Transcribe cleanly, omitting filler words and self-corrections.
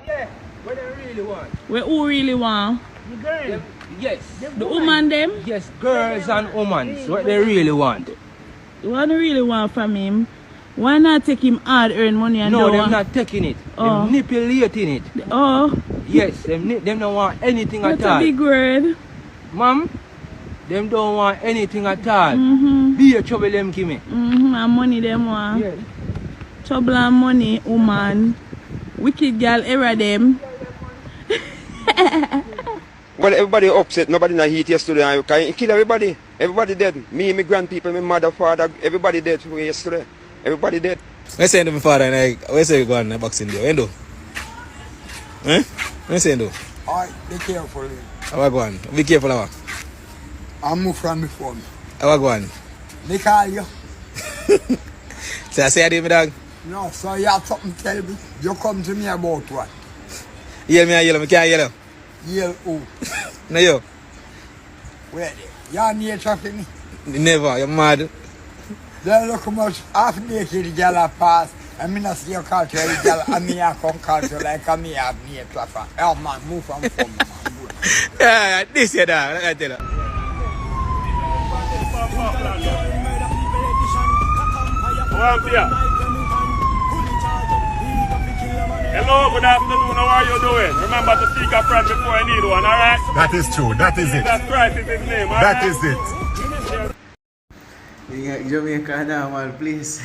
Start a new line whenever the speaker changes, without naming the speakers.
Yeah, what they really want.
Where who really want?
The girl.
Yes.
The woman them?
Yes, girls and women. What they really want.
What do you really want from him? Why not take him hard earn money and
No,
don't
they're
want-
not taking it.
Oh.
They're manipulating it.
Oh,
Yes, them don't want anything
that's
at
a
all.
big word.
Mom, them don't want anything at all.
Mm-hmm.
Be a trouble them give me.
Mm-hmm. And money them want.
Yes.
Trouble and money, woman. Wicked girl, era them.
Well, everybody upset. Nobody in the heat yesterday. He kill everybody. Everybody dead. Me, my grandpeople, my mother, father, everybody dead yesterday. Everybody dead.
Where say my father and I, where say you go on the boxing day? When do? Eh? Where say do?
Alright, be careful.
How I go on? Be careful now.
I move from the phone.
How I go on?
They call you.
So I say I did my dog.
No, so you have something to tell me. You come to me about what?
Yell me and yell, I can't yell.
Yell who?
No you.
Where? You're nature for me.
Never, you're mad.
Then look how much half naked girl I pass. I mean, I see your culture, girl, and me I come culture like I me have nature for. Oh man, move from phone, man.
Yeah, this your dog, I tell you.
Hello, good afternoon. How are you doing? Remember to seek a friend before you need one, alright?
That is true. That is it.
That's Christ is his name, alright?
That is it.
Jamaican now, man, please.